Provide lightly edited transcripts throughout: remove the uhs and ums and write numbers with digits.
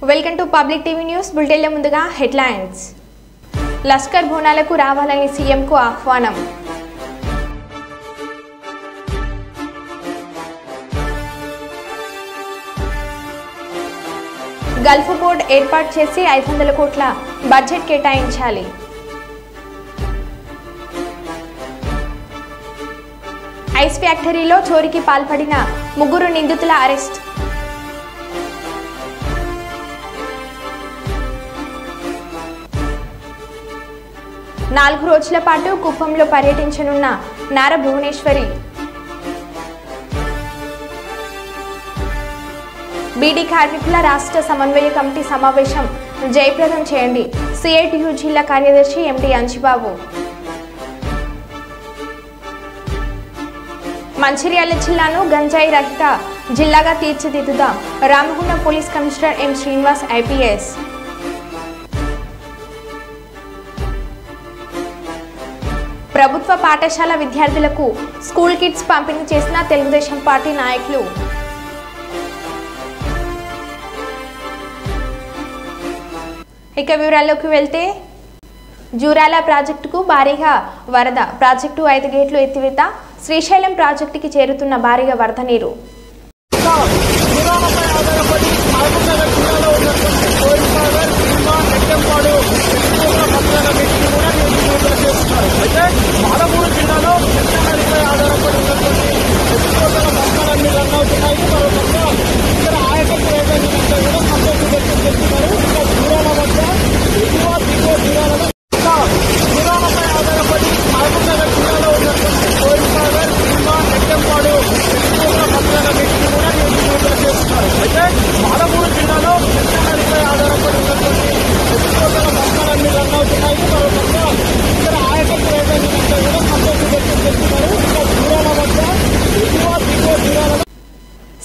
Welcome to public TV news బులెటిన్ల ముందుగా headlines. Lashkar బోనాలకు రావాలని సీఎంకు ఆహ్వానం. గల్ఫ్ బోర్డ్ ఏర్పాటు చేసి 500 కోట్ల బడ్జెట్ కేటాయించాలి. ఐస్ ఫ్యాక్టరీలో చోరీకి పాల్పడిన 3 నిందితుల అరెస్ట్. నాలుగు రోజుల పాటు కుప్పంలో పర్యటించనున్న నారా భువనేశ్వరి. బీడీ కార్మికుల రాష్ట్ర సమన్వయ కమిటీ సమావేశం జయప్రదం చేయండి. సిఐటియు జిల్లా కార్యదర్శి ఎండి అంజిబాబు. మంచిర్యాల జిల్లాను గంజాయి రహిత జిల్లాగా తీర్చిదిద్దుదాం. Ramagundam police commissioner M Srinivas IPS. ప్రభుత్వ పాఠశాల విద్యార్థులకు స్కూల్ కిట్స్ పంపిణీ చేసిన తెలుగుదేశం పార్టీ నాయకులు. ఇక వివరాల్లోకి వెళ్తే, జూరాల ప్రాజెక్టుకు భారీగా వరద. ప్రాజెక్టు 5 గేట్లు ఎత్తివేత. శ్రీశైలం ప్రాజెక్టుకి చేరుతున్న భారీగా వరద నీరు. మాలమూరు జిల్లాలో కృష్ణానదిపై ఆధారపడి ఉన్నటువంటి బస్తాలన్నీ రన్ అవుతున్నాయి. మరోపక్క ఇక్కడ ఆయకట్టు రైతులంతా కూడా సంతోషం వ్యక్తం చేస్తున్నారు. ఇంకా దూరాల వద్ద ఎగువ దిగువ దూరాలలో దూరాలపై ఆధారపడి మహబూబ్నగర్ జిల్లాలో ఉన్నటువంటి కోరిసాగర్, భీమా, నెట్టంపాడు బస్తాలన్నింటినీ కూడా విడుదల చేస్తున్నారు. అయితే మాలమూరు జిల్లాలో కృష్ణానదిపై ఆధారపడి ఉన్నటువంటి బస్తాలన్నీ రన్ అవుతున్నాయి. మరోపక్క ఇక్కడ ఆయకట్టు రైతులంతా కూడా సంతోషం వ్యక్తం చేస్తున్నారు. ఇంకా దూరాల వద్ద ఎగువ దిగువ దూరాలలో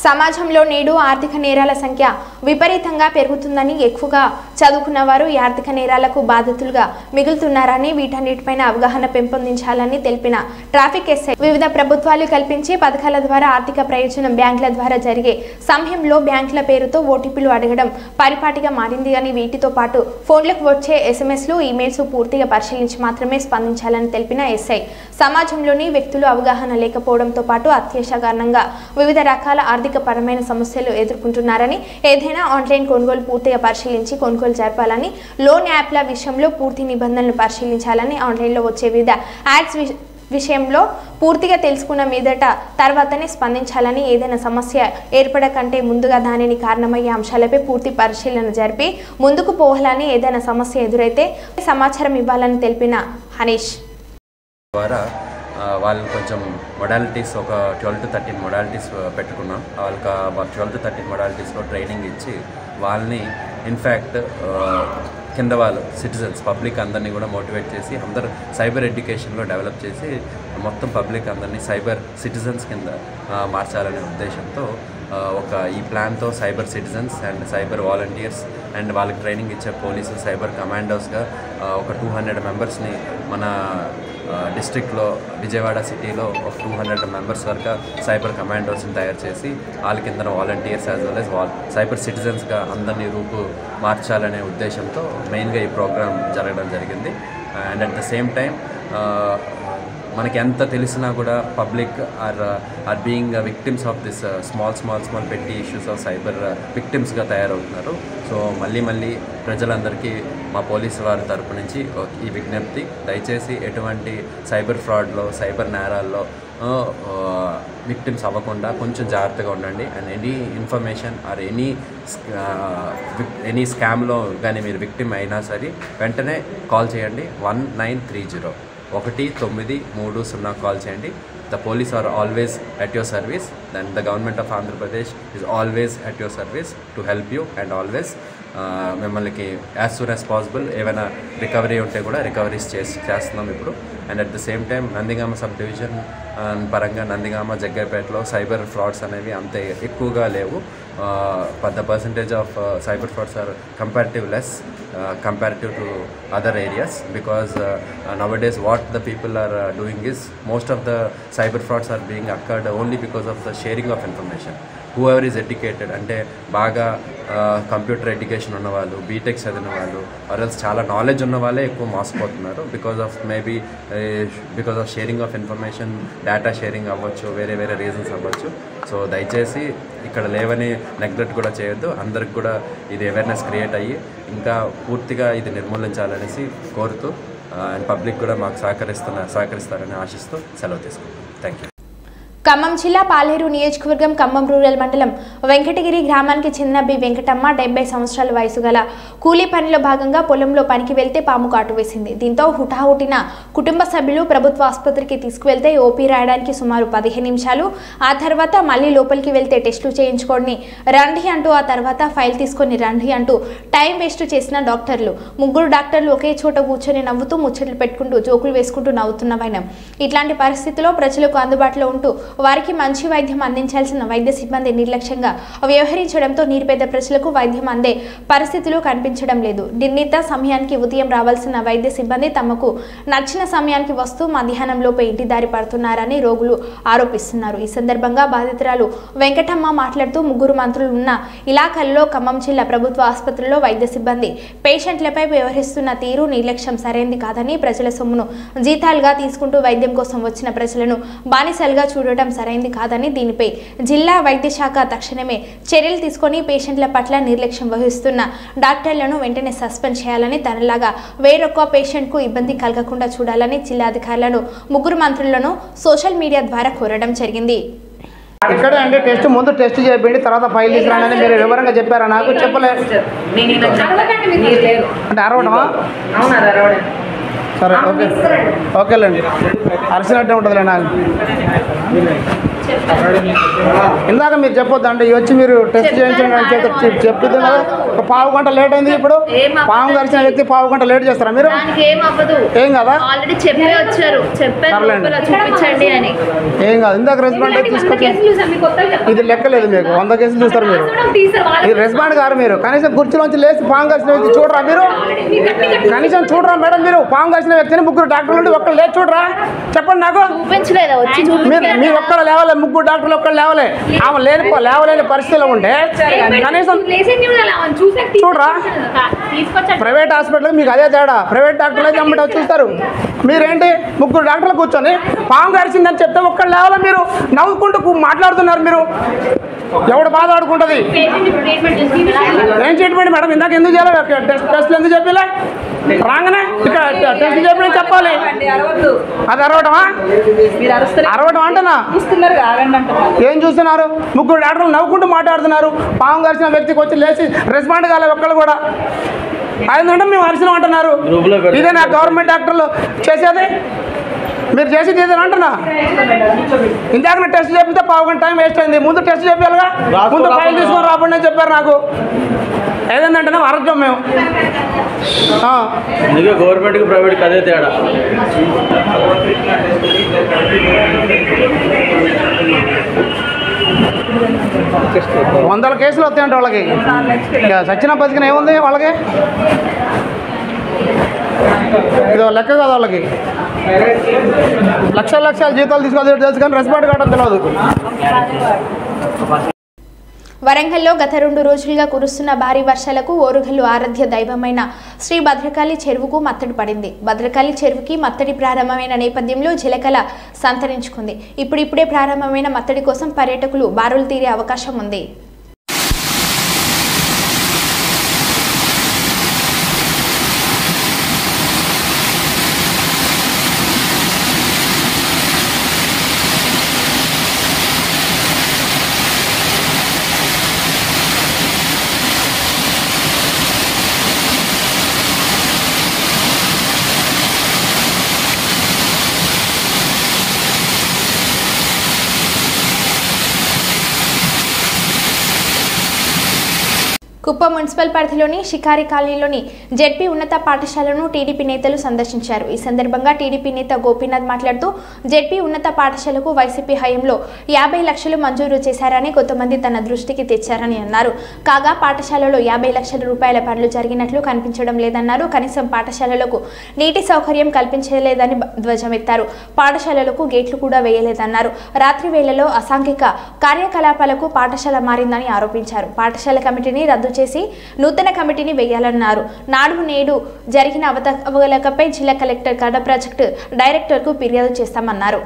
సమాజంలో నేడు ఆర్థిక నేరాల సంఖ్య విపరీతంగా పెరుగుతుందని, ఎక్కువగా చదువుకున్న వారు ఈ ఆర్థిక నేరాలకు బాధితులుగా మిగులుతున్నారని, వీటన్నిటిపైన అవగాహన పెంపొందించాలని తెలిపిన ట్రాఫిక్ ఎస్ఐ, వివిధ ప్రభుత్వాలు కల్పించే పథకాల ద్వారా ఆర్థిక ప్రయోజనం బ్యాంకుల ద్వారా జరిగే సమయంలో బ్యాంకుల పేరుతో ఓటీపీలు అడగడం పరిపాటిగా మారింది అని, వీటితో పాటు ఫోన్లకు వచ్చే ఎస్ఎంఎస్లు, ఈమెయిల్స్ పూర్తిగా పరిశీలించి మాత్రమే స్పందించాలని తెలిపిన ఎస్ఐ, సమాజంలోని వ్యక్తులు అవగాహన లేకపోవడంతో పాటు అత్యాశ కారణంగా వివిధ రకాల ఆర్థిక పరమైన సమస్యలు ఎదుర్కొంటున్నారని, ఏదైనా ఆన్లైన్ కొనుగోలు పూర్తిగా పరిశీలించి కొనుగోలు జరపాలని, లోన్ యాప్ల విషయంలో పూర్తి నిబంధనలు పరిశీలించాలని, ఆన్లైన్లో వచ్చే వివిధ యాడ్స్ విషయంలో పూర్తిగా తెలుసుకున్న మీదట తర్వాతనే స్పందించాలని, ఏదైనా సమస్య ఏర్పడకంటే ముందుగా దానిని కారణమయ్యే అంశాలపై పూర్తి పరిశీలన జరిపి ముందుకు పోవాలని, ఏదైనా సమస్య ఎదురైతే సమాచారం ఇవ్వాలని తెలిపిన హనీష్. ద్వారా వాళ్ళు కొంచెం మొడాలిటీస్ ఒక 12 to 13 మొడాలిటీస్ పెట్టుకున్నాం. వాళ్ళకి 12 to 13 మొడాలిటీస్లో ట్రైనింగ్ ఇచ్చి వాళ్ళని ఇన్ఫ్యాక్ట్ కింద వాళ్ళు సిటిజన్స్ పబ్లిక్ అందరినీ కూడా మోటివేట్ చేసి అందరూ సైబర్ ఎడ్యుకేషన్లో డెవలప్ చేసి మొత్తం పబ్లిక్ అందరినీ సైబర్ సిటిజన్స్ కింద మార్చాలనే ఉద్దేశంతో ఈ ప్లాన్తో cyber citizens and cyber volunteers and వాళ్ళకి ట్రైనింగ్ ఇచ్చే పోలీసు సైబర్ కమాండోస్గా ఒక 200 మెంబర్స్ని మన డిస్ట్రిక్ట్లో విజయవాడ సిటీలో ఒక 200 మెంబర్స్ వరకు సైబర్ కమాండోస్ని తయారు చేసి వాళ్ళ కింద volunteers as well as cyber సిటిజన్స్గా అందరినీ రూపు మార్చాలనే ఉద్దేశంతో మెయిన్గా ఈ ప్రోగ్రామ్ జరగడం జరిగింది. And at the same time మనకి ఎంత తెలిసినా కూడా public are being victims of this small petty issues of cyber విక్టిమ్స్గా తయారవుతున్నారు. సో మళ్ళీ ప్రజలందరికీ మా పోలీసు వారి తరపు నుంచి ఈ విజ్ఞప్తి, దయచేసి ఎటువంటి సైబర్ ఫ్రాడ్లో సైబర్ నేరాల్లో విక్టిమ్స్ అవ్వకుండా కొంచెం జాగ్రత్తగా ఉండండి. And any information or any స్కామ్లో కానీ మీరు విక్టిమ్ అయినా సరే వెంటనే కాల్ చేయండి. 1930 1930 కాల్ చేయండి. The police are always at your service, and the government of Andhra Pradesh is always at your service to help you and always మిమ్మల్ని as soon as possible ఏమైనా రికవరీ ఉంటే కూడా recoveries చేస్తున్నాం ఇప్పుడు. And at the same time Nandigama sub division పరంగా Nandigama జగ్గైపేటలో cyber frauds అనేవి అంత ఎక్కువగా లేవు. The percentage of cyber frauds are comparative to other areas, because nowadays what the people are doing is most of the cyber frauds are being occurred only because of the sharing of information. Whoever is educated అంటే బాగా computer education ఉన్నవాళ్ళు, BTech చదివిన వాళ్ళు, ఆర్ఎల్స్ చాలా knowledge ఉన్న వాళ్ళే ఎక్కువ మోసపోతున్నారు. Because of sharing of information, data sharing అవ్వచ్చు, వేరే వేరే రీజన్స్ అవ్వచ్చు. సో దయచేసి ఇక్కడ లేవని నెగ్లెక్ట్ కూడా చేయొద్దు. అందరికి కూడా ఇది అవేర్నెస్ క్రియేట్ అయ్యి ఇంకా పూర్తిగా ఇది నిర్మూలించాలనేసి కోరుతూ అండ్ పబ్లిక్ కూడా మాకు సహకరిస్తారని ఆశిస్తూ సెలవు తీసుకుంటాం. Thank you. ఖమ్మం జిల్లా పాలేరు నియోజకవర్గం ఖమ్మం రూరల్ మండలం వెంకటగిరి గ్రామానికి చెందిన బి వెంకటమ్మ 70 సంవత్సరాల వయసు గల కూలీ పనిలో భాగంగా పొలంలో పనికి వెళ్తే పాము కాటు వేసింది. దీంతో హుటాహుటిన కుటుంబ సభ్యులు ప్రభుత్వ ఆసుపత్రికి తీసుకువెళ్తే ఓపీ రాయడానికి సుమారు 15 నిమిషాలు, ఆ తర్వాత మళ్ళీ లోపలికి వెళ్తే టెస్టులు చేయించుకోండి రండి అంటూ, ఆ తర్వాత ఫైల్ తీసుకొని రండి అంటూ టైం వేస్ట్ చేసిన డాక్టర్లు. 3 డాక్టర్లు ఒకే చోట కూర్చొని నవ్వుతూ ముచ్చట్లు పెట్టుకుంటూ జోకులు వేసుకుంటూ నవ్వుతున్న వైనం. ఇట్లాంటి పరిస్థితుల్లో ప్రజలకు అందుబాటులో ఉంటూ వారికి మంచి వైద్యం అందించాల్సిన వైద్య సిబ్బంది నిర్లక్ష్యంగా వ్యవహరించడంతో నిరుపేద ప్రజలకు వైద్యం అందే పరిస్థితులు కనిపించడం లేదు. నిర్ణీత సమయానికి ఉదయం రావాల్సిన వైద్య సిబ్బంది తమకు నచ్చిన సమయానికి వస్తూ మధ్యాహ్నంలోపై ఇంటి దారి పడుతున్నారని రోగులు ఆరోపిస్తున్నారు. ఈ సందర్భంగా బాధితురాలు వెంకటమ్మ మాట్లాడుతూ 3 మంత్రులు ఉన్న ఇలాఖల్లో ఖమ్మం జిల్లా ప్రభుత్వ ఆసుపత్రిలో వైద్య సిబ్బంది పేషెంట్లపై వ్యవహరిస్తున్న తీరు నిర్లక్ష్యం సరైంది కాదని, ప్రజల సొమ్మును జీతాలుగా తీసుకుంటూ వైద్యం కోసం వచ్చిన ప్రజలను బానిసలుగా చూడటం సరైంది కాదని, దీనిపై జిల్లా వైద్య శాఖ తక్షణమే చర్యలు తీసుకొని పేషెంట్ల పట్ల నిర్లక్ష్యం వహిస్తున్న డాక్టర్లను వెంటనే సస్పెండ్ చేయాలని, తనలాగా వేరొక పేషెంట్కు ఇబ్బంది కలగకుండా చూడాలని జిల్లా అధికారులను 3 మంత్రులను సోషల్ మీడియా ద్వారా కోరడం జరిగింది. ఇక్కడే అంటే ముందు టెస్ట్ చేయండి, తర్వాత ఫైల్ తీసుకురానని మీరు వివరంగా చెప్పారా? నాకు చెప్పలేదు అంటే అరవడమా? సరే ఓకే ఓకేలేండి, అరిసినట్టే ఉంటుందిలే. నాకు ఇందాక మీరు చెప్పొద్దు అంటే వచ్చి మీరు టెస్ట్ చేయించండి అని చెప్తుంది కదా. ఒక పావు గంట లేట్ అయింది. ఇప్పుడు పాము కరిచిన వ్యక్తి పావు గంట లేట్ చేస్తారా మీరు? ఏం కదా, ఏం కాదు. ఇందాక రెస్పాండ్ తీసుకొచ్చి ఇది లెక్కలేదు మీకు. 100 కేసులు చూస్తారు మీరు. ఇది రెస్పాండ్ గారు మీరు కనీసం కుర్చీలోంచి లేచి పాము కరిచిన వ్యక్తి చూడరా మీరు? కనీసం చూడరా మేడం మీరు? పాము కరిచిన వ్యక్తిని 3 డాక్టర్లు ఉండి ఒక్కరు లేచి చూడరా? చెప్పండి నాకు. మీరు ఒక్కడ లేవాలి, 3 డాక్టర్లు ఒక్కరు లేవలే. ఆమె లేవలేని పరిస్థితిలో ఉంటే కనీసం చూడరా? ప్రైవేట్ హాస్పిటల్ మీకు అదే తేడా. ప్రైవేట్ డాక్టర్లు అయితే అమ్మట చూస్తారు. మీరేంటి 3 డాక్టర్లు కూర్చొని పాము కరిచిందని చెప్తే ఒక్కరు లేవాలి. మీరు నవ్వుకుంటూ మాట్లాడుతున్నారు. మీరు ఎవడు బాధ ఆడుకుంటుంది? ఏం ట్రీట్మెంట్ మేడం? ఇందాక ఎందుకు చేయాలి? టెస్ట్లు ఎందుకు చెప్పలే? రాగానే ఇక్కడ టెస్ట్ చెప్పి చెప్పాలి. అది అరవటమా? అరవటం అంటనా? ఏం చూస్తున్నారు? 3 డాక్టర్లు నవ్వుకుంటూ మాట్లాడుతున్నారు. పాము కరిచిన వ్యక్తికి వచ్చి లేచి రెస్పాండ్ కాలేదు ఒక్కళ్ళు కూడా. అయిందంటే మేము అరిసినాం అంటున్నారు. ఇదే నా గవర్నమెంట్ డాక్టర్లు చేసేది? మీరు చేసేది ఏదైనా అంటున్నా? ఇందాక టెస్ట్ చెప్తే పావు గంట టైం వేస్ట్ అయింది. ముందు టెస్ట్ చెప్పాలిగా, ముందు ఫైల్ తీసుకొని రాబడి అని చెప్పారు నాకు. ఏదంటే అరద్దాం మేము. గవర్నమెంట్కి ప్రైవేట్కి అదే తేడా. వందల కేసులు వస్తాయంట వాళ్ళకి. సచిన బతికిన ఏముంది వాళ్ళకి? ఇది లెక్క కదా వాళ్ళకి. లక్షల జీతాలు తీసుకోవాలి తెలుసు కానీ రెస్పాండ్ కావడం తెలియదు. వరంగల్లో గత 2 రోజులుగా కురుస్తున్న భారీ వర్షాలకు ఓరుగల్లు ఆరాధ్య దైవమైన శ్రీ భద్రకాళి చెరువుకు మత్తడి పడింది. భద్రకాళి చెరువుకి మత్తడి ప్రారంభమైన నేపథ్యంలో జలకళ సంతరించుకుంది. ఇప్పుడిప్పుడే ప్రారంభమైన మత్తడి కోసం పర్యాటకులు బారులు తీరే అవకాశం ఉంది. కుప్పం మున్సిపల్ పరిధిలోని షికారి కాలనీలోని జెడ్పీ ఉన్నత పాఠశాలను టీడీపీ నేతలు సందర్శించారు. ఈ సందర్భంగా టీడీపీ నేత గోపీనాథ్ మాట్లాడుతూ జెడ్పీ ఉన్నత పాఠశాలకు వైసీపీ హయాంలో 50 లక్షలు మంజూరు చేశారని కొంతమంది తన దృష్టికి తెచ్చారని అన్నారు. కాగా పాఠశాలలో 50 లక్షల రూపాయల పనులు జరిగినట్లు కనిపించడం లేదన్నారు. కనీసం పాఠశాలలకు నీటి సౌకర్యం కల్పించలేదని ధ్వజమెత్తారు. పాఠశాలలకు గేట్లు కూడా వేయలేదన్నారు. రాత్రి వేళలో అసాంఘిక కార్యకలాపాలకు పాఠశాల మారిందని ఆరోపించారు. పాఠశాల కమిటీని రద్దు చేసి నూతన కమిటీని వేయాలన్నారు. నాడు నేడు జరిగిన అవకతవకలపై జిల్లా కలెక్టర్ కడ ప్రాజెక్టు డైరెక్టర్కు ఫిర్యాదు చేస్తామన్నారు.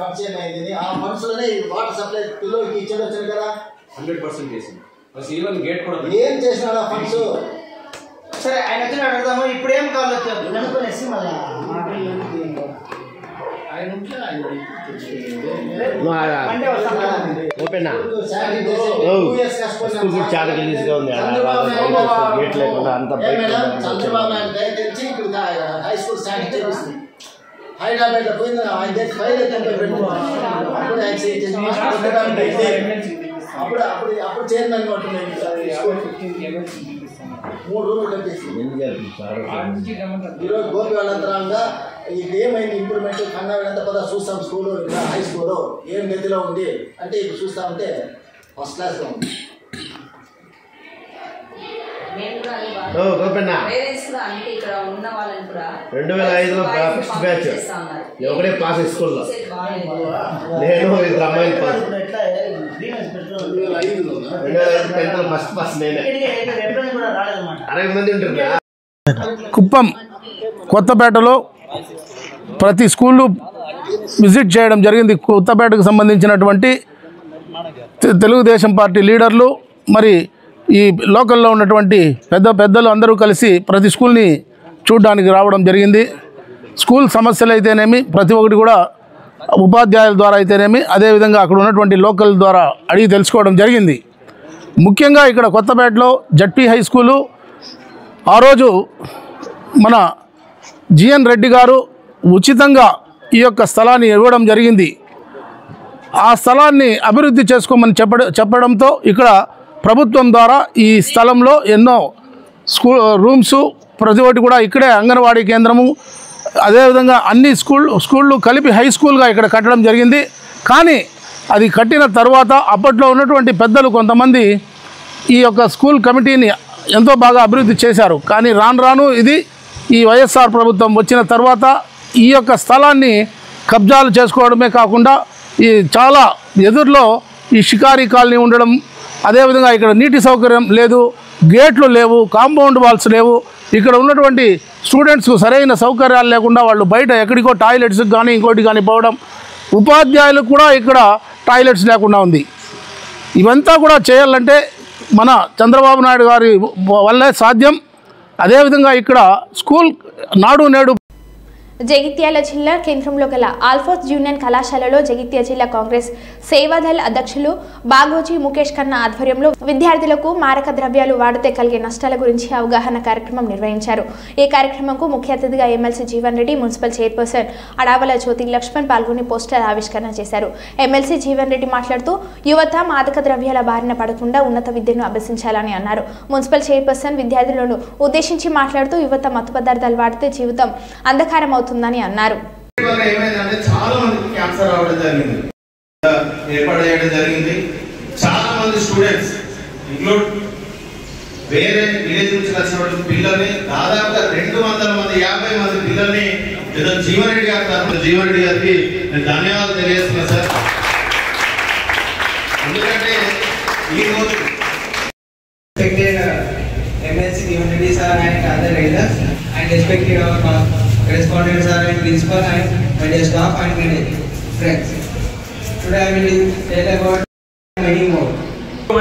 ఫంక్షన్ అయింది ఆ ఫండ్స్లోనే వాటర్ సప్లై పిల్లలకి ఇచ్చేది కదా 100% చేసింది. ఈవెన్ గేట్ కూడా ఏం చేసినాడు ఆ ఫండ్స్? సరే ఆయన వచ్చిన అడుగుదాము. ఇప్పుడు ఏం కావాలి అనుకునేసి మళ్ళీ చంద్రబాబు తెచ్చి ఇప్పుడు హై స్కూల్ స్టాండ్ చేపిస్తుంది. హైదరాబాద్ లో పోయింది ఆయన దగ్గర ఫైల్ అప్పుడు చైర్మన్ ఉంటున్నాయి 3 రూములు కట్టేసి ఈరోజు గోపి వాళ్ళంతరంగా ఇది ఏమైంది ఇంప్రూవ్మెంట్ కన్నా ఎంత పదా చూస్తాం. స్కూల్ హై స్కూల్ ఏం గదిలో ఉంది అంటే ఇప్పుడు చూస్తా ఉంటే ఫస్ట్ క్లాస్లో ఉంది. 2005లో ఫస్ట్ బ్యాచ్ ఒకటే పాస్ స్కూల్లో నేను ఇద్దరు అమ్మాయిలు పాస్. 2005 ఫస్ట్ పాస్ నేనే. 60 మంది ఉంటున్నారు. కుప్పం కొత్తపేటలో ప్రతి స్కూళ్ళు విజిట్ చేయడం జరిగింది. కొత్తపేటకు సంబంధించినటువంటి తెలుగుదేశం పార్టీ లీడర్లు మరి ఈ లోకల్లో ఉన్నటువంటి పెద్దలు అందరూ కలిసి ప్రతి స్కూల్ని చూడడానికి రావడం జరిగింది. స్కూల్ సమస్యలు అయితేనేమి ప్రతి ఒక్కటి కూడా ఉపాధ్యాయుల ద్వారా అయితేనేమి అదేవిధంగా అక్కడ ఉన్నటువంటి లోకల్ ద్వారా అడిగి తెలుసుకోవడం జరిగింది. ముఖ్యంగా ఇక్కడ కొత్తపేటలో జడ్పీ హై స్కూలు ఆ రోజు మన జిఎన్ రెడ్డి గారు ఉచితంగా ఈ యొక్క స్థలాన్ని ఇవ్వడం జరిగింది. ఆ స్థలాన్ని అభివృద్ధి చేసుకోమని చెప్పడంతో ఇక్కడ ప్రభుత్వం ద్వారా ఈ స్థలంలో ఎన్నో రూమ్స్ ప్రతి ఒక్కటి కూడా ఇక్కడే అంగన్వాడీ కేంద్రము అదేవిధంగా అన్ని స్కూళ్ళు కలిపి హై స్కూల్గా ఇక్కడ కట్టడం జరిగింది. కానీ అది కట్టిన తర్వాత అప్పట్లో ఉన్నటువంటి పెద్దలు కొంతమంది ఈ యొక్క స్కూల్ కమిటీని ఎంతో బాగా అభివృద్ధి చేశారు. కానీ రాను ఇది ఈ వైఎస్ఆర్ ప్రభుత్వం వచ్చిన తర్వాత ఈ యొక్క స్థలాన్ని కబ్జాలు చేసుకోవడమే కాకుండా ఈ చాలా ఎదురులో ఈ షికారీ కాలనీ ఉండడం, అదేవిధంగా ఇక్కడ నీటి సౌకర్యం లేదు, గేట్లు లేవు, కాంపౌండ్ వాల్స్ లేవు. ఇక్కడ ఉన్నటువంటి స్టూడెంట్స్కు సరైన సౌకర్యాలు లేకుండా వాళ్ళు బయట ఎక్కడికో టాయిలెట్స్కి కానీ ఇంకోటి కానీ పోవడం, ఉపాధ్యాయులకు కూడా ఇక్కడ టాయిలెట్స్ లేకుండా ఉంది. ఇవంతా కూడా చేయాలంటే మన చంద్రబాబు నాయుడు గారి వల్లే సాధ్యం. అదేవిధంగా ఇక్కడ స్కూల్ నాడు నేడు జగిత్యాల జిల్లా కేంద్రంలో గల ఆల్ఫోస్ జూనియర్ కళాశాలలో జగిత్యాల జిల్లా కాంగ్రెస్ సేవాదళ్ అధ్యక్షులు బాగోజీ ముఖేష్ ఖన్నా ఆధ్వర్యంలో విద్యార్థులకు మారక ద్రవ్యాలు వాడితే కలిగే నష్టాల గురించి అవగాహన కార్యక్రమం నిర్వహించారు. ఈ కార్యక్రమంకు ముఖ్య అతిథిగా MLC Jeevan Reddy, municipal chairperson Adavala Jyothi Lakshman పాల్గొని పోస్టర్ ఆవిష్కరణ చేశారు. ఎమ్మెల్సీ జీవన్ రెడ్డి మాట్లాడుతూ యువత మాదక ద్రవ్యాల బారిన పడకుండా ఉన్నత విద్యను అభ్యసించాలని అన్నారు. మున్సిపల్ చైర్పర్సన్ విద్యార్థులను ఉద్దేశించి మాట్లాడుతూ యువత మత్తు పదార్థాలు వాడితే జీవితం అంధకారం అవుతుందని అన్నారు. చాలా మందికి క్యాన్సర్ రావడం జరిగింది, ఏర్పాటు చేయడం జరిగింది. చాలా మంది స్టూడెంట్స్ ఇంక్లూడ్ వేరే విలేజ్ నుంచి వచ్చిన పిల్లల్ని దాదాపుగా 200 మంది 50 మంది పిల్లల్ని ఏదో జీవన్ రెడ్డి గారికి నేను ధన్యవాదాలు తెలియజేస్తున్నా సార్. ఎందుకంటే ఈ రోజు MLC Jeevan Reddy sir and other leaders and respected our correspondents sir and principal and my dear staff and my friends. Today I will tell about many more.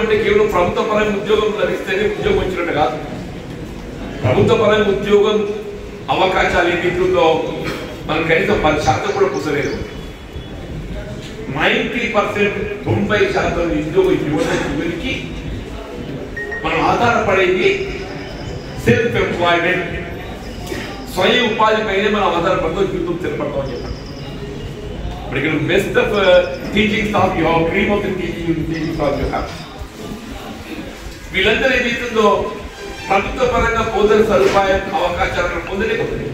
అంటే కేవలం ప్రభుత్వ పరంగా ఉద్యోగం లభిస్తేనే ఉద్యోగం వచ్చినట్టు కాదు. ప్రభుత్వ పరంగా ఉద్యోగం అవకాశాలు ఏమిటో మనం కనీసం 10% కూడా పుసలేదు. 90% 90% ఉద్యోగం యువతకి మనం ఆధారపడేది సెల్ఫ్ ఎంప్లాయ్మెంట్, స్వయం ఉపాధి పైనే మనం ఆధారపడుతూ జీవితం స్థిరపడతామని చెప్పారు. ఇప్పుడు ఇక్కడ best of teaching staff you have, cream of the teaching staff you have. వీళ్ళందరూ ఏదైతుందో ప్రభుత్వ పరంగా బోధన సదుపాయం అవకాశాలను పొందలేకపోతుంది.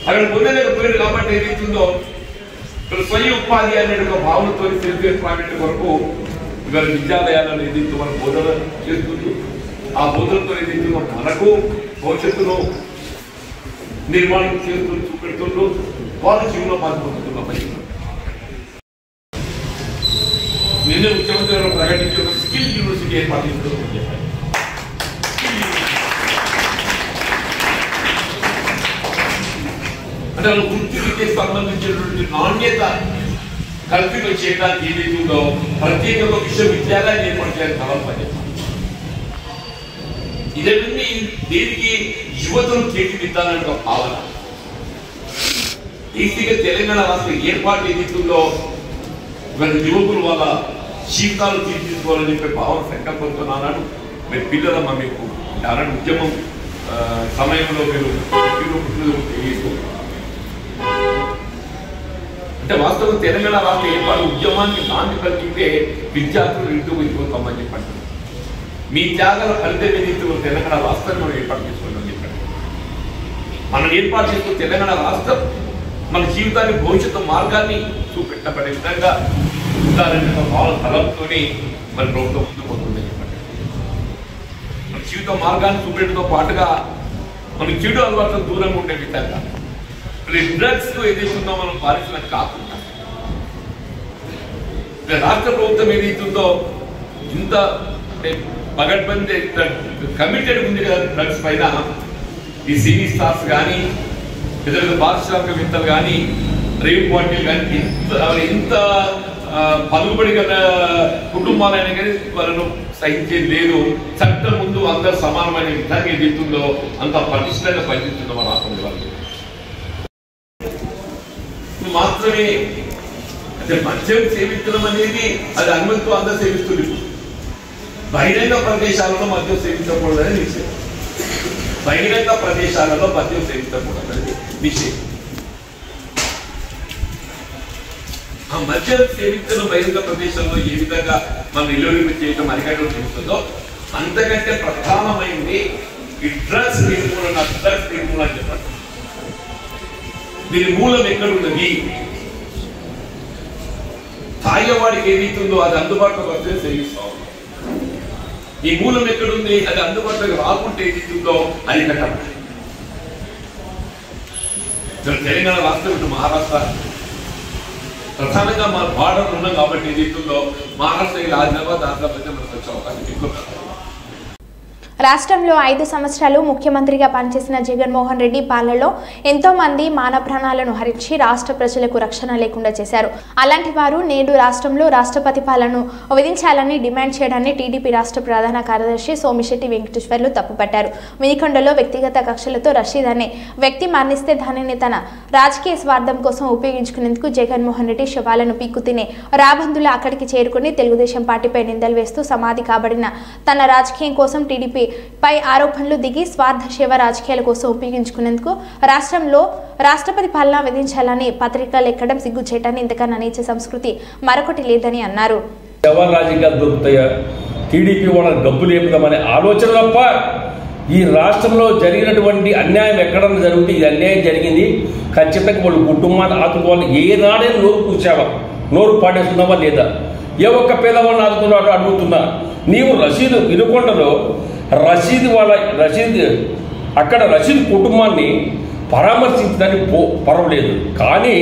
అక్కడ పొందలేకపోయారు కాబట్టి ఏదైతుందో ఇక్కడ స్వయం ఉపాధి అనే ఒక భావనతో సెల్ఫ్ ఎంప్లాయ్మెంట్ వరకు ఇవాళ విద్యాలయాలను ఏదైతే మనం బోధన చేస్తుందో ఆ బోధనతో ఏదైతే మనకు భవిష్యత్తులో నిర్మాణం చేస్తూ చూపెడుతుండ్రు వాళ్ళ జీవనోపాధి పొందుతున్నాం. నిన్న ముఖ్యమంత్రి గారు ప్రకటించి ఒక స్కిల్ యూనివర్సిటీ ఏర్పాటు చేస్తుందని చెప్పారు. అంటే వాళ్ళు వృత్తి విద్యకు సంబంధించినటువంటి నాణ్యత కల్పితం చేయడానికి ఏదైతుందో ప్రత్యేకంగా విశ్వవిద్యాలయాన్ని ఏర్పాటు చేయాలని తలంపని. ఇదన్నీ దేనికి యువతను తీర్చిదిద్దాలని ఒక భావన. ఈసీగా తెలంగాణ రాష్ట్ర ఏర్పాటు ఏదైతుందో ఇవాళ యువకులు వాళ్ళ జీవితాలు తీర్చిదిద్దుకోవాలని చెప్పే భావన సంకల్పంతో నానాడు మీరు పిల్లలమ్మ మీకు ఆనాడు ఉద్యమం సమయంలో మీరు తెలియదు. అంటే వాస్తవం తెలంగాణ రాష్ట్ర ఏర్పాటు ఉద్యమానికి నాంది కలిగితే విద్యార్థులు ఇంటికి వెళ్ళిపోతామని చెప్పండి. మీ త్యాగాల ఫలితం ఏదైతే తెలంగాణ రాష్ట్రాన్ని మనం ఏర్పాటు చేసుకుంటామని చెప్పండి. మనం ఏర్పాటు చేసుకున్న తెలంగాణ రాష్ట్రం మన జీవితాన్ని భవిష్యత్తు మార్గాన్ని చూపెట్టబడే విధంగా ఉండాలనే భావన తలంతోనే మన ప్రభుత్వం ముందుకు పోతుందని చెప్పండి. మన జీవిత మార్గాన్ని చూపెట్టడంతో పాటుగా మన చెడు అలవాట్లకు దూరంగా ఉండే విధంగా డ్రగ్స్ ఏదైతుందో మనం పాలించినట్టు కాకుండా రాష్ట్ర ప్రభుత్వం ఏదైతుందో ఇంత పగడ్బందీ కమిటెడ్ ఉంది కదా డ్రగ్స్ పైన. ఈ సినీ స్టార్స్ కానీ ఇతర పారిశ్రామికవేత్తలు కానీ రేవ్ పార్టీలు కానీ ఎంత పలుకుబడి గల కుటుంబాలైనా కానీ వాళ్ళను సహించేది లేదు. చట్టం ముందు అందరూ సమానమైన విధంగా ఏదైతుందో అంత పటిష్టంగా పనిచేస్తుందో మన రాష్ట్రం వాళ్ళు మాత్రమే. అంటే మద్యం సేవించడం అనేది అది అనుమతితో అందరూ సేవిస్తుంది. బహిరంగ ప్రదేశాలలో మద్యం సేవించకూడదని నిషేధం. బహిరంగ ప్రదేశాలలో మద్యం సేవించకూడదని నిషేధం. ఆ మద్యం సేవించడం బహిరంగ ప్రదేశంలో ఏ విధంగా మనం నిలువరింపు చేయడం అరికట్టడం జరుగుతుందో అంతకంటే ప్రధానమైంది ఈ డ్రగ్స్ నిర్మూలన. డ్రగ్స్ నిర్మూలన చెప్పండి. దీని మూలం ఎక్కడున్నది? తాగేవాడికి ఏదైతుందో అది అందుబాటులోకి వస్తే సేవిస్తాం. ఈ మూలం ఎక్కడుంది? అది అందుబాటులోకి రాకుంటే ఏదైతుందో అది కట్టబడి. తెలంగాణ రాష్ట్రం ఇటు మహారాష్ట్ర ప్రధానంగా మన బార్డర్ ఉన్నాం కాబట్టి ఏదైతుందో మహారాష్ట్ర ఆదిలాబాద్ మనకు వచ్చే అవకాశం ఎక్కువ. రాష్ట్రంలో 5 సంవత్సరాలు ముఖ్యమంత్రిగా పనిచేసిన జగన్మోహన్ రెడ్డి పాలనలో ఎంతో మంది మానవ ప్రాణాలను హరించి రాష్ట్ర ప్రజలకు రక్షణ లేకుండా చేశారు. అలాంటి వారు నేడు రాష్ట్రంలో రాష్ట్రపతి పాలనను విధించాలని డిమాండ్ చేయడాన్ని టీడీపీ రాష్ట్ర ప్రధాన కార్యదర్శి సోమిశెట్టి వెంకటేశ్వర్లు తప్పుపట్టారు. వినికొండలో వ్యక్తిగత కక్షలతో రషీద్ అనే వ్యక్తి మరణిస్తే దానిని తన రాజకీయ స్వార్థం కోసం ఉపయోగించుకునేందుకు జగన్మోహన్ రెడ్డి శవాలను పీక్కు తినే రాబందులు అక్కడికి చేరుకుని తెలుగుదేశం పార్టీపై నిందలు వేస్తూ సమాధి కాబడిన తన రాజకీయం కోసం టీడీపీ పై ఆరోపణలు దిగి స్వార్థ సేవ రాజకీయాల కోసం ఉపయోగించుకునేందుకు రాష్ట్రంలో రాష్ట్రపతి పాలన విధించాలని పత్రికలు ఎక్కడం సిగ్గుచేటని ఇంతకన్నా నీచ సంస్కృతి మరొకటి లేదని అన్నారు. రాజకీయాలు దొరుకుతాయా, టీడీపీ వాళ్ళ గబ్బు లేపుదామనే ఆలోచన తప్ప ఈ రాష్ట్రంలో జరిగినటువంటి అన్యాయం ఎక్కడన్నా జరిగితే ఇది అన్యాయం జరిగింది, ఖచ్చితంగా వాళ్ళు కుటుంబాన్ని ఆదుకోవాలి. ఏనాడే నోరు కూర్చావా, నోరు పాడేస్తున్నావా లేదా? ఏ ఒక్క పేదవాళ్ళని ఆదుకున్నాడు అడుగుతున్నా. నీవు రషీద్ వినుకొండలో అక్కడ రషీద్ కుటుంబాన్ని పరామర్శించడానికి పర్వాలేదు, కానీ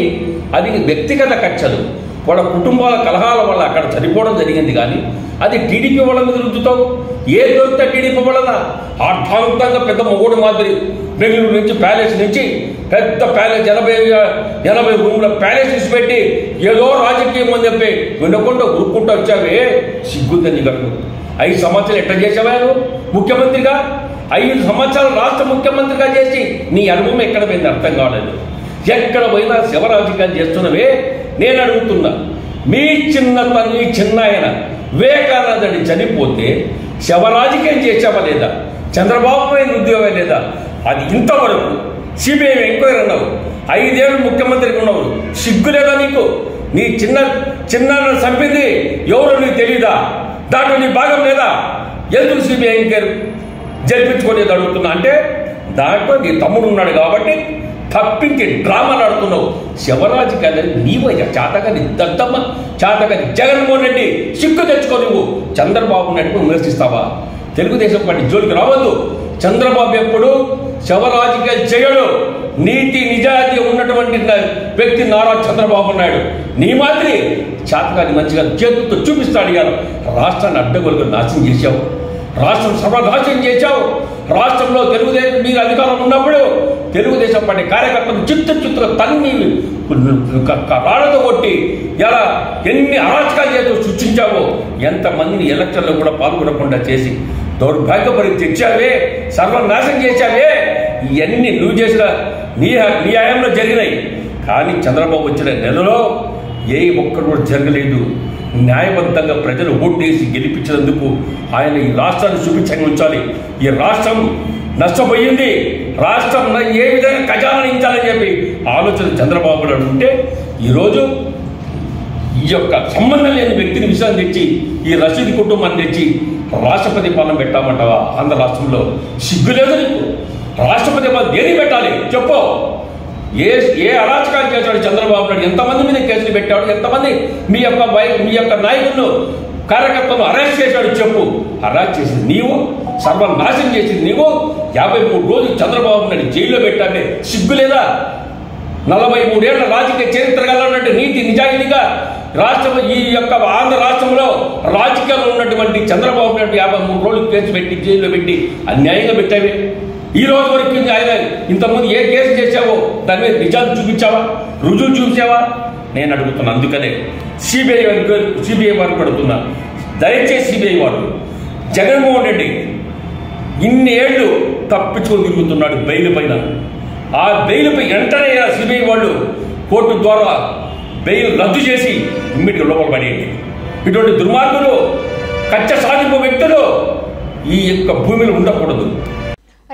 అది వ్యక్తిగత కక్షలు వాళ్ళ కుటుంబాల కలహాల వల్ల అక్కడ చనిపోవడం జరిగింది. కానీ అది టీడీపీ వాళ్ళ మీద రుద్దుతావు. ఏ దొరికితే టీడీపీ వలన అర్థాంతంగా పెద్ద మొగోడు మాదిరి బెంగళూరు నుంచి ప్యాలెస్ నుంచి పెద్ద ప్యాలెస్ 80 రూమ్ల ప్యాలెస్ తీసి పెట్టి ఏదో రాజకీయం అని చెప్పి వినకుండా ఊరుకుంటూ వచ్చావే, సిగ్గుందని గడుపు. 5 సంవత్సరాలు ఎట్లా చేసావా ముఖ్యమంత్రిగా? 5 సంవత్సరాలు రాష్ట్ర ముఖ్యమంత్రిగా చేసి నీ అనుభవం ఎక్కడ పోయింది అర్థం కాలేదు. ఎక్కడ పోయినా శివరాజకీయాలు చేస్తున్నవే. నేను అడుగుతున్నా, మీ చిన్న ఆయన వివేకానందుడి చనిపోతే శవరాజకీయం చేసావా లేదా? చంద్రబాబు పైన ఉద్యోగం లేదా? అది ఇంతవరకు సిబిఐ ఎంక్వైరీ అన్నావు, 5 ఏళ్ళు ముఖ్యమంత్రికి ఉన్నావు, సిగ్గు లేదా నీకు? నీ చిన్న చంపింది ఎవరో నీకు తెలీదా? దాంట్లో నీ భాగం లేదా? ఎందుకు సిబిఐ ఎంక్వైరీ జరిపించుకోలేదు అడుగుతున్నా. అంటే దాంట్లో నీ తమ్ముడు ఉన్నాడు కాబట్టి తప్పించి డ్రామాలు ఆడుతున్నావు. శివరాజకీయాలు నీవయ్యా చేతగాని దద్దమ్మ, చేతగాని జగన్మోహన్ రెడ్డి సిగ్గు తెచ్చుకో. నువ్వు చంద్రబాబు నాయుడు విమర్శిస్తావా? తెలుగుదేశం పార్టీ జోలికి రావద్దు. చంద్రబాబు ఎప్పుడు శివరాజకీయాలు చేయడు. నీతి నిజాయితీ ఉన్నటువంటి వ్యక్తి నారా చంద్రబాబు నాయుడు. నీ మాదిరి చేతగాని మంచిగా చేతులతో చూపిస్తాడు. ఇవాళ రాష్ట్రాన్ని అడ్డగోలుగా నాశనం చేశావు, రాష్ట్రం సర్వనాశనం చేశావు. రాష్ట్రంలో తెలుగుదేశం మీరు అధికారం ఉన్నప్పుడు తెలుగుదేశం పార్టీ కార్యకర్తలు చిత్తుగా తన్ని రాళ్లతో కొట్టి ఇలా ఎన్ని అరాచకాలు చేస్తూ సృష్టించావో, ఎంతమందిని ఎలక్షన్లో కూడా పాల్గొనకుండా చేసి దౌర్భాగ్యపరి తెచ్చావే, సర్వనాశనం చేశావే. ఇవన్నీ నువ్వు చేసిన నీ హయాంలో జరిగినాయి. కానీ చంద్రబాబు వచ్చిన నెలలో ఏ ఒక్కరు కూడా జరగలేదు. న్యాయబద్ధంగా ప్రజలు ఓటేసి గెలిపించినందుకు ఆయన ఈ రాష్ట్రాన్ని చూపించని ఉంచాలి. ఈ రాష్ట్రం నష్టపోయింది, రాష్ట్రం ఏ విధంగా ఖజానాయించాలని చెప్పి ఆలోచన చంద్రబాబు నాయుడు ఉంటే ఈరోజు ఈ యొక్క సంబంధం లేని వ్యక్తిని విషయాన్ని తెచ్చి ఈ రషీద్ కుటుంబాన్ని తెచ్చి రాష్ట్రపతి పాలన పెట్టామంటావా? ఆంధ్ర రాష్ట్రంలో సిగ్గు లేదు నీకు? రాష్ట్రపతి పాలన దేని పెట్టాలి చెప్పు? ఏ అరాచకాలు చేశాడు చంద్రబాబు నాయుడు? ఎంతమంది మీద కేసులు పెట్టాడు? ఎంతమంది మీ యొక్క నాయకులను కార్యకర్తలను అరెస్ట్ చేశాడు చెప్పు? అరెస్ట్ చేసింది నీవు, సర్వనాశనం చేసింది నీవు. 53 రోజులు చంద్రబాబు నాయుడు జైల్లో పెట్టాడే సిగ్గు లేదా? 43 ఏళ్ల రాజకీయ చరిత్ర గలన్నట్టు నీతి నిజాయితీగా రాష్ట్రం ఈ యొక్క ఆంధ్ర రాష్ట్రంలో రాజకీయాల్లో ఉన్నటువంటి చంద్రబాబు నాయుడు 53 రోజులు కేసు పెట్టి జైల్లో పెట్టి అన్యాయంగా పెట్టావే. ఈ రోజు వరకు ఆయన ఇంతకుముందు ఏ కేసు చేశావో దాని మీద నిజాలు చూపించావా? రుజువు చూపించావా? నేను అడుగుతున్నా. అందుకనే సిబిఐ వారు పెడుతున్నా, దయచేసి సిబిఐ వారు జగన్మోహన్ రెడ్డి ఇన్ని ఏళ్ళు తప్పించుకొని తిరుగుతున్నాడు బెయిల్ పైన. ఆ బెయిల్పై వెంటనే సిబిఐ వాళ్ళు కోర్టు ద్వారా బెయిల్ రద్దు చేసి ఇమ్మీడియట్గా లోపల పడేయండి. ఇటువంటి దుర్మార్గులు, కక్ష సాధింపు వ్యక్తులు ఈ యొక్క భూమిలో ఉండకూడదు.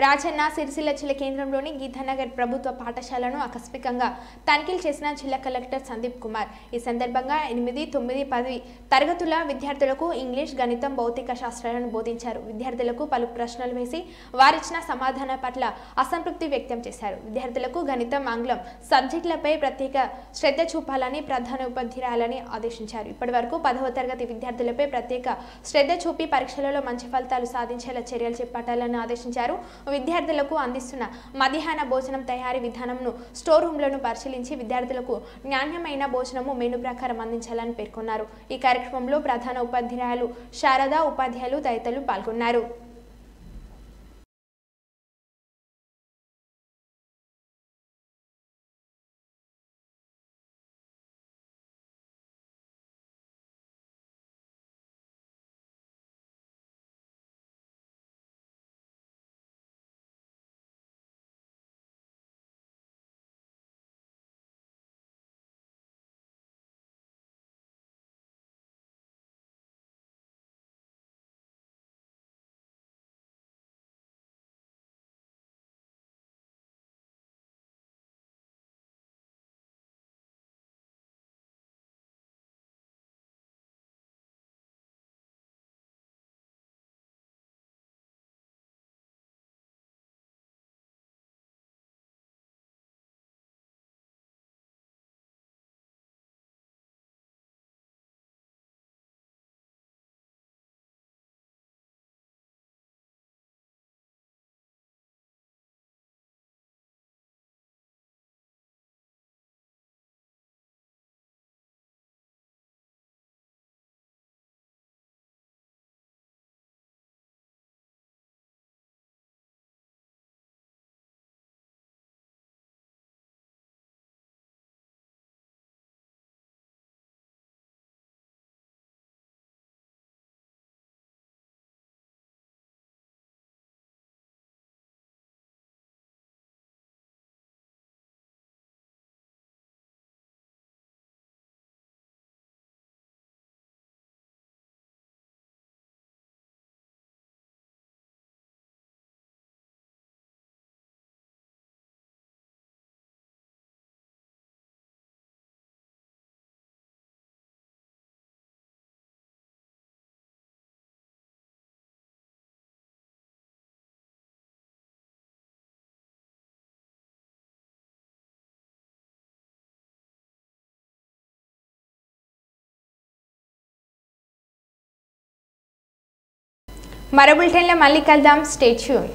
రాజన్న సిరిసిల్ల జిల్లా కేంద్రంలోని గీతానగర్ ప్రభుత్వ పాఠశాలను ఆకస్మికంగా తనిఖీలు చేసిన జిల్లా కలెక్టర్ సందీప్ కుమార్. ఈ సందర్భంగా 8, 9, 10 తరగతుల విద్యార్థులకు ఇంగ్లీష్, గణితం, భౌతిక శాస్త్రాలను బోధించారు. విద్యార్థులకు పలు ప్రశ్నలు వేసి వారిచ్చిన సమాధానం పట్ల అసంతృప్తి వ్యక్తం చేశారు. విద్యార్థులకు గణితం, ఆంగ్లం సబ్జెక్టులపై ప్రత్యేక శ్రద్ధ చూపాలని ప్రధాన ఉపాధ్యాయులని ఆదేశించారు. ఇప్పటి వరకు 10వ తరగతి విద్యార్థులపై ప్రత్యేక శ్రద్ధ చూపి పరీక్షలలో మంచి ఫలితాలు సాధించేలా చర్యలు చేపట్టాలని ఆదేశించారు. విద్యార్థులకు అందిస్తున్న మధ్యాహ్న భోజనం తయారీ విధానంను, స్టోర్ రూమ్లను పరిశీలించి విద్యార్థులకు నాణ్యమైన భోజనము మెను ప్రకారం అందించాలని పేర్కొన్నారు. ఈ కార్యక్రమంలో ప్రధాన ఉపాధ్యాయులు శారద, ఉపాధ్యాయులు తదితరులు పాల్గొన్నారు. మరో బులెటిన్లో మళ్ళీ కలుద్దాం. Stay tune.